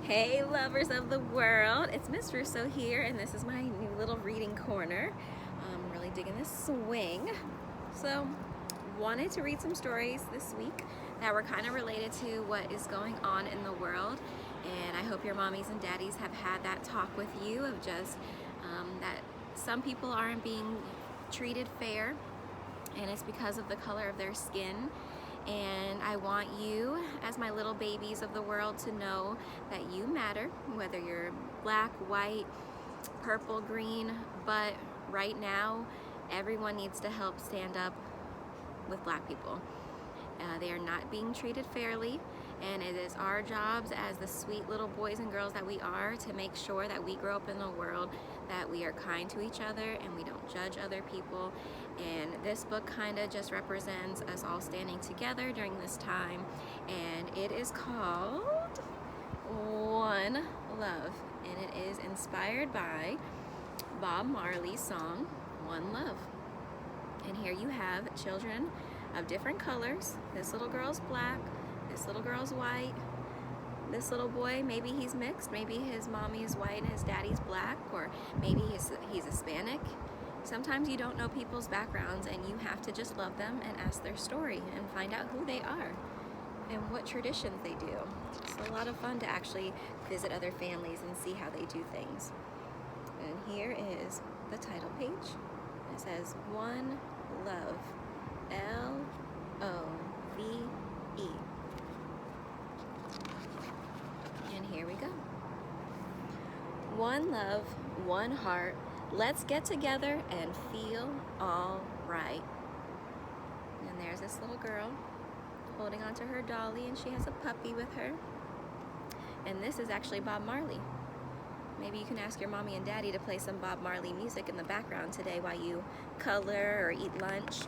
Hey lovers of the world, it's Miss Russo here, and this is my new little reading corner. I'm really digging this swing. So, wanted to read some stories this week that were kind of related to what is going on in the world, and I hope your mommies and daddies have had that talk with you of just that some people aren't being treated fair, and it's because of the color of their skin. And I want you, as my little babies of the world, to know that you matter, whether you're black, white, purple, green, but right now, everyone needs to help stand up with black people. They are not being treated fairly, and it is our jobs as the sweet little boys and girls that we are to make sure that we grow up in a world that we are kind to each other and we don't judge other people. And this book kind of just represents us all standing together during this time, and it is called One Love, and it is inspired by Bob Marley's song One Love. And here you have children of different colors. This little girl's black, this little girl's white, this little boy, maybe he's mixed, maybe his mommy is white and his daddy's black, or maybe he's Hispanic. Sometimes you don't know people's backgrounds, and you have to just love them and ask their story and find out who they are and what traditions they do. It's a lot of fun to actually visit other families and see how they do things. And here is the title page. It says One Love, L-O-V-E. And here we go. One love, one heart. Let's get together and feel all right. And there's this little girl holding onto her dolly, and she has a puppy with her. And this is actually Bob Marley. Maybe you can ask your mommy and daddy to play some Bob Marley music in the background today while you color or eat lunch.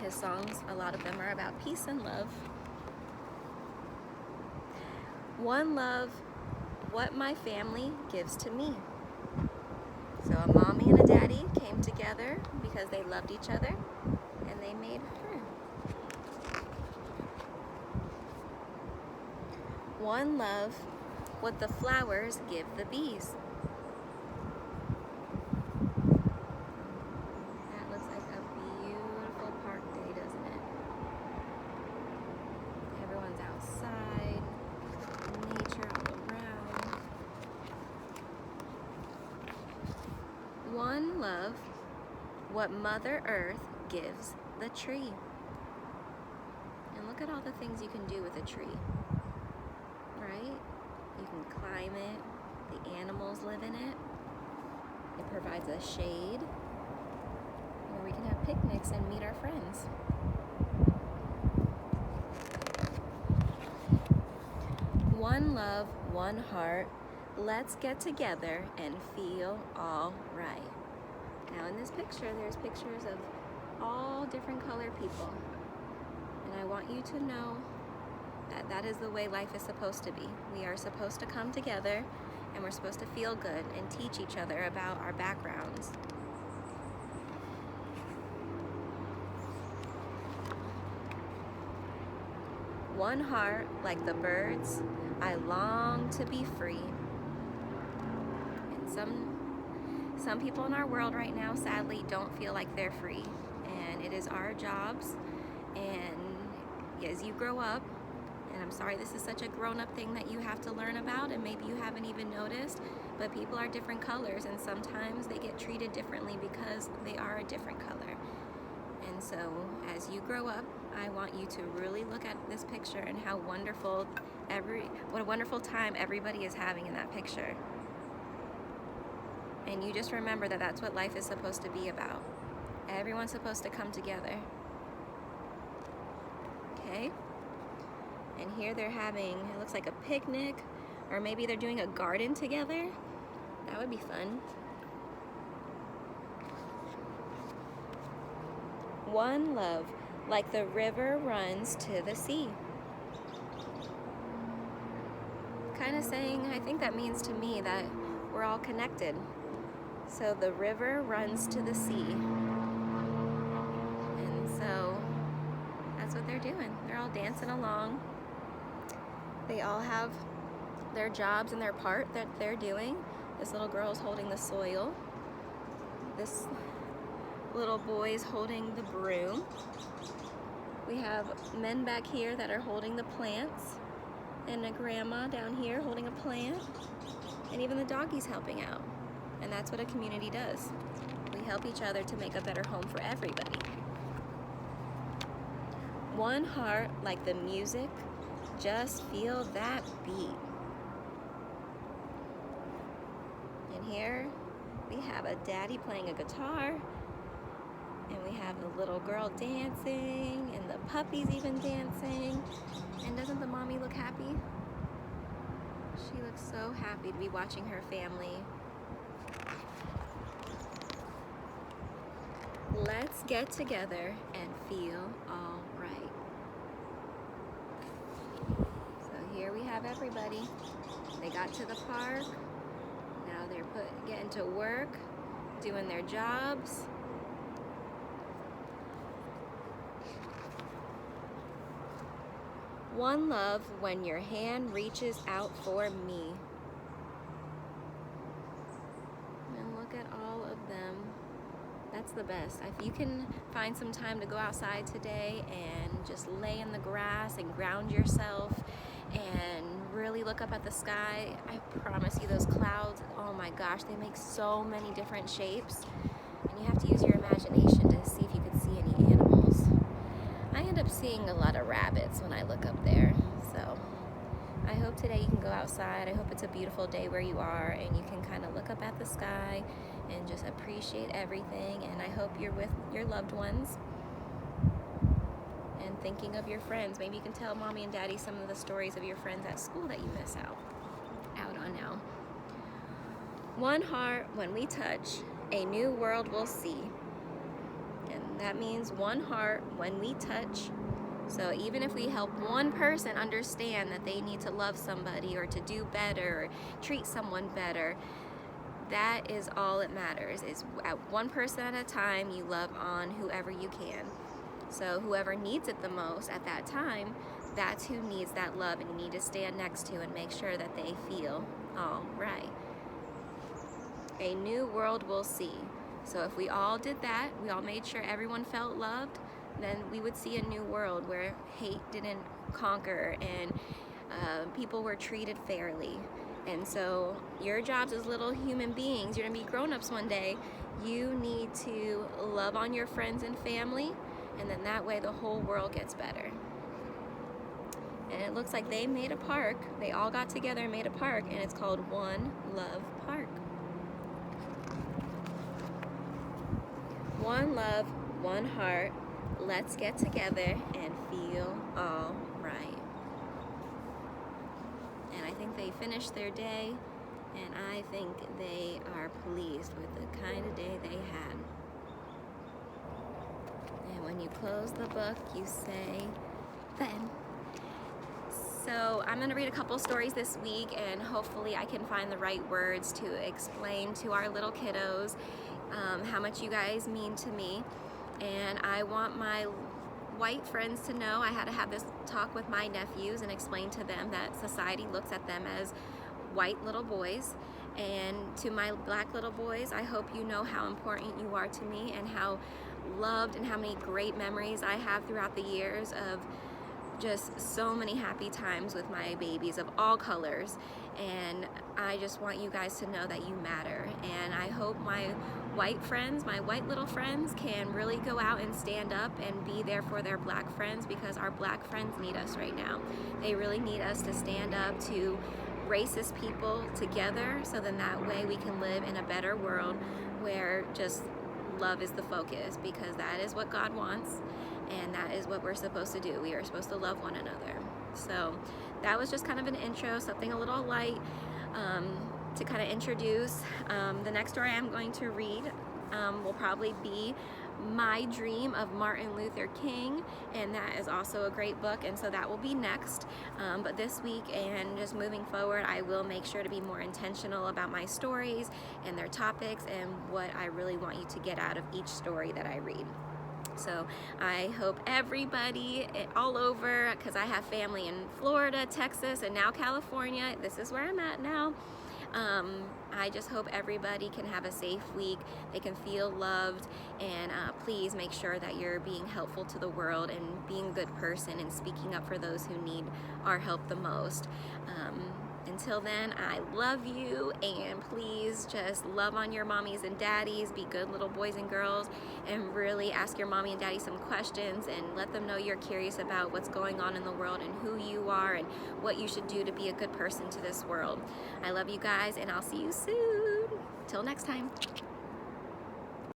His songs, a lot of them are about peace and love. One love, what my family gives to me. So a mommy and a daddy came together because they loved each other, and they made her. One love, what the flowers give the bees. That looks like a beautiful park day, doesn't it? Everyone's outside, nature all around. One love, what Mother Earth gives the tree. And look at all the things you can do with a tree, right? You can climb it, the animals live in it, it provides us shade, where we can have picnics and meet our friends. One love, one heart, let's get together and feel all right. Now in this picture, there's pictures of all different colored people, and I want you to know that is the way life is supposed to be. We are supposed to come together, and we're supposed to feel good and teach each other about our backgrounds. One heart, like the birds, I long to be free. And some people in our world right now, sadly, don't feel like they're free. And it is our jobs, and as you grow up, and I'm sorry this is such a grown-up thing that you have to learn about, and maybe you haven't even noticed, but people are different colors, and sometimes they get treated differently because they are a different color. And so as you grow up, I want you to really look at this picture and how wonderful what a wonderful time everybody is having in that picture. And you just remember that that's what life is supposed to be about. Everyone's supposed to come together. Okay? And here they're having, it looks like a picnic, or maybe they're doing a garden together. That would be fun. One love, like the river runs to the sea. Kind of saying, I think that means to me that we're all connected. So the river runs to the sea. And so that's what they're doing. They're all dancing along. They all have their jobs and their part that they're doing. This little girl is holding the soil. This little boy is holding the broom. We have men back here that are holding the plants, and a grandma down here holding a plant, and even the doggies helping out. And that's what a community does. We help each other to make a better home for everybody. One heart like the music, just feel that beat. And here we have a daddy playing a guitar, and we have the little girl dancing, and the puppy's even dancing. And doesn't the mommy look happy? She looks so happy to be watching her family. Let's get together and feel all right. So here we have everybody. They got to the park. Now they're getting to work, doing their jobs. One love when your hand reaches out for me. And look at all of them. That's the best. If you can find some time to go outside today and just lay in the grass and ground yourself and really look up at the sky, I promise you those clouds, oh my gosh, they make so many different shapes. And you have to use your imagination to see if you can see any animals. I end up seeing a lot of rabbits when I look up there. So I hope today you can go outside. I hope it's a beautiful day where you are and you can kind of look up at the sky and just appreciate everything. And I hope you're with your loved ones and thinking of your friends. Maybe you can tell mommy and daddy some of the stories of your friends at school that you miss out on now. One heart when we touch, a new world we'll see. And that means one heart when we touch. So even if we help one person understand that they need to love somebody or to do better or treat someone better, that is all it matters, is at one person at a time you love on whoever you can. So whoever needs it the most at that time, that's who needs that love, and you need to stand next to and make sure that they feel all right. A new world we'll see. So if we all did that, we all made sure everyone felt loved, then we would see a new world where hate didn't conquer and people were treated fairly. And so your jobs as little human beings, you're gonna be grown-ups one day, you need to love on your friends and family, and then that way the whole world gets better. And it looks like they made a park. They all got together and made a park, and it's called One Love Park. One love, one heart, let's get together and feel all right. And I think they finished their day, and I think they are pleased with the kind of day they had. And when you close the book, you say, then. So I'm going to read a couple stories this week, and hopefully I can find the right words to explain to our little kiddos how much you guys mean to me. And I want my white friends to know I had to have this talk with my nephews and explain to them that society looks at them as white little boys. And to my black little boys, I hope you know how important you are to me and how loved and how many great memories I have throughout the years of just so many happy times with my babies of all colors. And I just want you guys to know that you matter. And I hope my white friends, my white little friends, can really go out and stand up and be there for their black friends, because our black friends need us right now. They really need us to stand up to racist people together, so then that way we can live in a better world where just love is the focus, because that is what God wants. And that is what we're supposed to do. We are supposed to love one another. So that was just kind of an intro, something a little light to kind of introduce. The next story I'm going to read will probably be My Dream of Martin Luther King, and that is also a great book, and so that will be next. But this week and just moving forward, I will make sure to be more intentional about my stories and their topics and what I really want you to get out of each story that I read. So I hope everybody all over, because I have family in Florida, Texas, and now California. This is where I'm at now. I just hope everybody can have a safe week, they can feel loved, and please make sure that you're being helpful to the world and being a good person and speaking up for those who need our help the most. Until then, I love you, and please just love on your mommies and daddies, be good little boys and girls, and really ask your mommy and daddy some questions and let them know you're curious about what's going on in the world and who you are and what you should do to be a good person to this world. I love you guys, and I'll see you soon. Till next time.